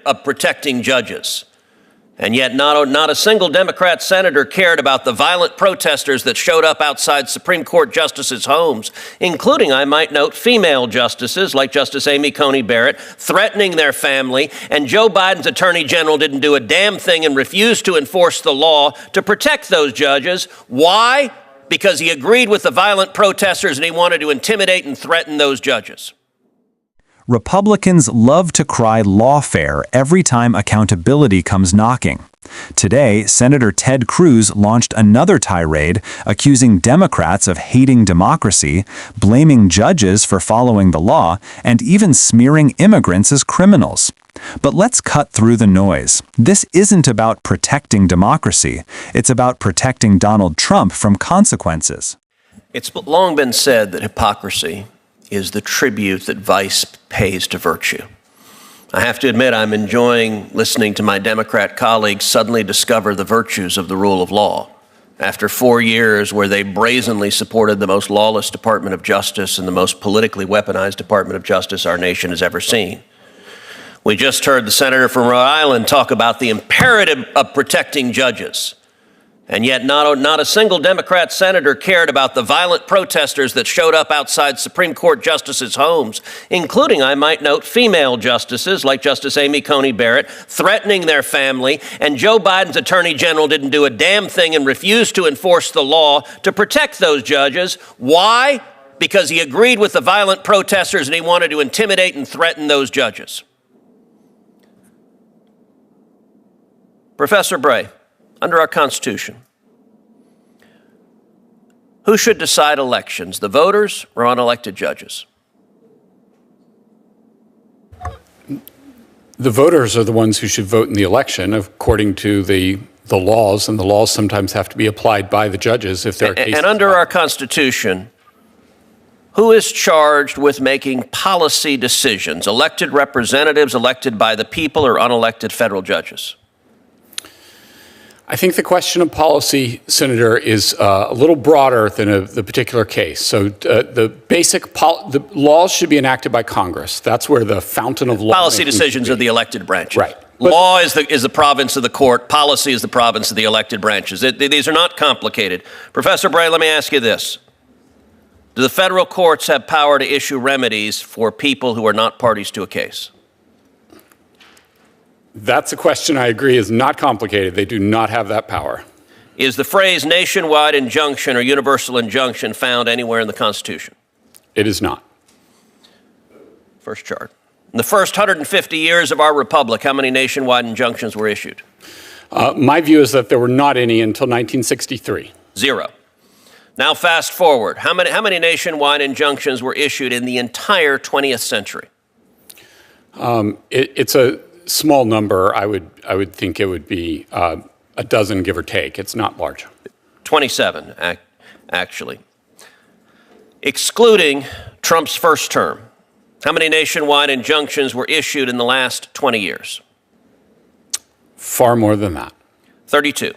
of protecting judges. And yet not a single Democrat senator cared about the violent protesters that showed up outside Supreme Court justices' homes, including, I might note, female justices like Justice Amy Coney Barrett, threatening their family. And Joe Biden's attorney general didn't do a damn thing and refused to enforce the law to protect those judges. Why? Because he agreed with the violent protesters and he wanted to intimidate and threaten those judges. Republicans love to cry lawfare every time accountability comes knocking. Today, Senator Ted Cruz launched another tirade accusing Democrats of hating democracy, blaming judges for following the law, and even smearing immigrants as criminals. But let's cut through the noise. This isn't about protecting democracy. It's about protecting Donald Trump from consequences. It's long been said that hypocrisy is the tribute that vice pays to virtue. I have to admit, I'm enjoying listening to my Democrat colleagues suddenly discover the virtues of the rule of law after 4 years where they brazenly supported the most lawless Department of Justice and the most politically weaponized Department of Justice our nation has ever seen. We just heard the senator from Rhode Island talk about the imperative of protecting judges. And yet not a single Democrat senator cared about the violent protesters that showed up outside Supreme Court justices' homes, including, I might note, female justices like Justice Amy Coney Barrett, threatening their family. And Joe Biden's attorney general didn't do a damn thing and refused to enforce the law to protect those judges. Why? Because he agreed with the violent protesters and he wanted to intimidate and threaten those judges. Professor Bray, under our Constitution, who should decide elections, the voters or unelected judges? The voters are the ones who should vote in the election according to the laws, and the laws sometimes have to be applied by the judges if there are cases. And under our Constitution, who is charged with making policy decisions, elected representatives elected by the people or unelected federal judges? I think the question of policy, Senator, is a little broader than the particular case. So the laws should be enacted by Congress. That's where the fountain of law. Policy decisions are the elected branches. Right. Law is the province of the court. Policy is the province of the elected branches. These are not complicated. Professor Bray, let me ask you this. Do the federal courts have power to issue remedies for people who are not parties to a case? That's a question I agree is not complicated. They do not have that power. Is the phrase nationwide injunction or universal injunction found anywhere in the Constitution? It is not. First chart. In the first 150 years of our republic, how many nationwide injunctions were issued? My view is that there were not any until 1963. 0. Now fast forward. How many nationwide injunctions were issued in the entire 20th century? It's a small number. I would think it would be a dozen, give or take. It's not large. 27, actually. Excluding Trump's first term, how many nationwide injunctions were issued in the last 20 years? Far more than that. 32.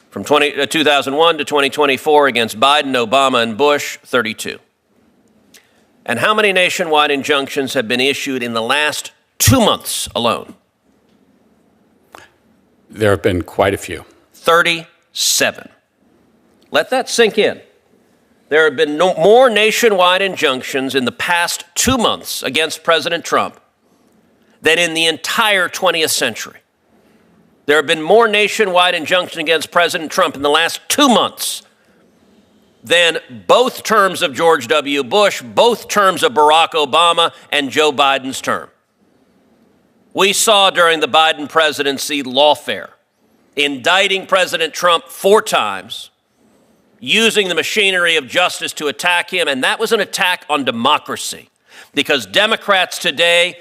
From 2001 to 2024 against Biden, Obama, and Bush, 32. And how many nationwide injunctions have been issued in the last 2 months alone? There have been quite a few. 37. Let that sink in. There have been more nationwide injunctions in the past 2 months against President Trump than in the entire 20th century. There have been more nationwide injunctions against President Trump in the last 2 months than both terms of George W. Bush, both terms of Barack Obama, and Joe Biden's term. We saw during the Biden presidency lawfare, indicting President Trump 4 times, using the machinery of justice to attack him, and that was an attack on democracy, because Democrats today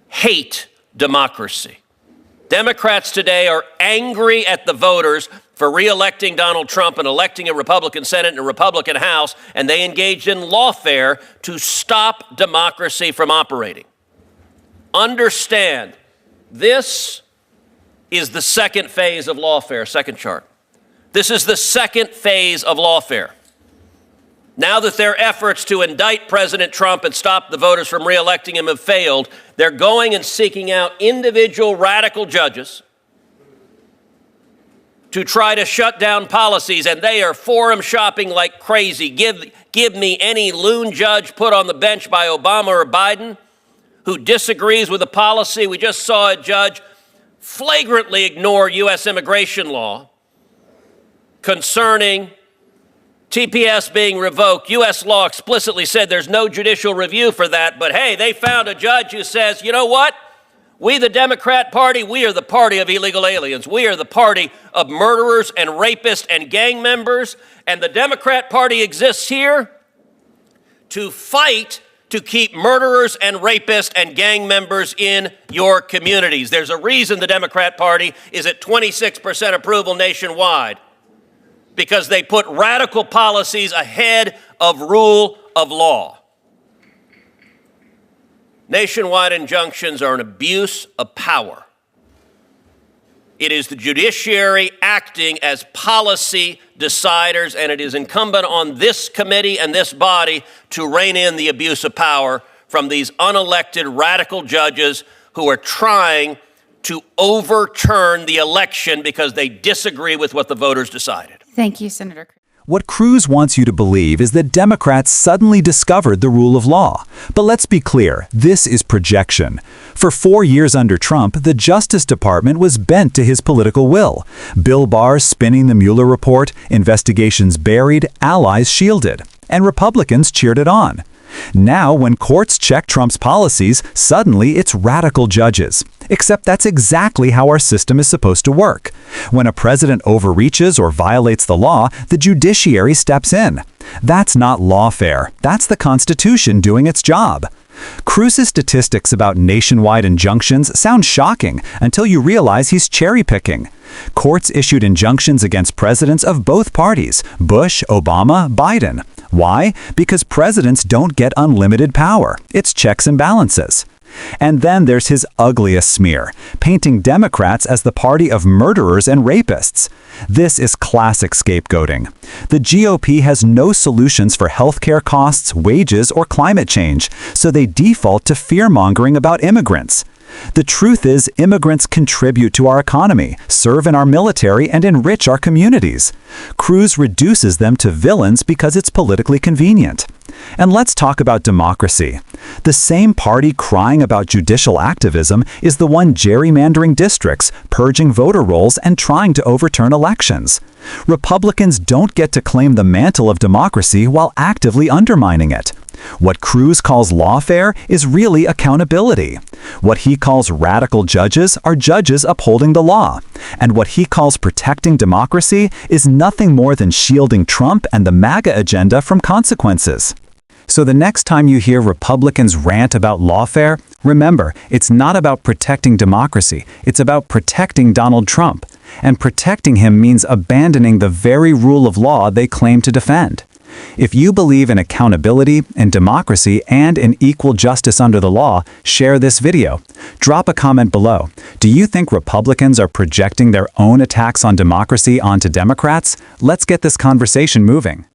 hate democracy. Democrats today are angry at the voters for re-electing Donald Trump and electing a Republican Senate and a Republican House, and they engaged in lawfare to stop democracy from operating. Understand, this is the second phase of lawfare. Second chart. This is the second phase of lawfare. Now that their efforts to indict President Trump and stop the voters from re-electing him have failed, they're going and seeking out individual radical judges to try to shut down policies, and they are forum shopping like crazy. Give me any loon judge put on the bench by Obama or Biden who disagrees with a policy. We just saw a judge flagrantly ignore U.S. immigration law concerning TPS being revoked. U.S. law explicitly said there's no judicial review for that, but hey, they found a judge who says, you know what? We, the Democrat Party, we are the party of illegal aliens. We are the party of murderers and rapists and gang members, and the Democrat Party exists here to fight to keep murderers and rapists and gang members in your communities. There's a reason the Democrat Party is at 26% approval nationwide, because they put radical policies ahead of rule of law. Nationwide injunctions are an abuse of power. It is the judiciary acting as policy deciders, and it is incumbent on this committee and this body to rein in the abuse of power from these unelected radical judges who are trying to overturn the election because they disagree with what the voters decided. Thank you, Senator Cruz. What Cruz wants you to believe is that Democrats suddenly discovered the rule of law. But let's be clear, this is projection. For 4 years under Trump, the Justice Department was bent to his political will. Bill Barr spinning the Mueller report, investigations buried, allies shielded, and Republicans cheered it on. Now, when courts check Trump's policies, suddenly it's radical judges. Except that's exactly how our system is supposed to work. When a president overreaches or violates the law, the judiciary steps in. That's not lawfare. That's the Constitution doing its job. Cruz's statistics about nationwide injunctions sound shocking until you realize he's cherry-picking. Courts issued injunctions against presidents of both parties, Bush, Obama, Biden. Why? Because presidents don't get unlimited power. It's checks and balances. And then there's his ugliest smear, painting Democrats as the party of murderers and rapists. This is classic scapegoating. The GOP has no solutions for healthcare costs, wages, or climate change, so they default to fear-mongering about immigrants. The truth is, immigrants contribute to our economy, serve in our military, and enrich our communities. Cruz reduces them to villains because it's politically convenient. And let's talk about democracy. The same party crying about judicial activism is the one gerrymandering districts, purging voter rolls, and trying to overturn elections. Republicans don't get to claim the mantle of democracy while actively undermining it. What Cruz calls lawfare is really accountability. What he calls radical judges are judges upholding the law. And what he calls protecting democracy is nothing more than shielding Trump and the MAGA agenda from consequences. So the next time you hear Republicans rant about lawfare, remember, it's not about protecting democracy. It's about protecting Donald Trump. And protecting him means abandoning the very rule of law they claim to defend. If you believe in accountability, in democracy, and in equal justice under the law, share this video. Drop a comment below. Do you think Republicans are projecting their own attacks on democracy onto Democrats? Let's get this conversation moving.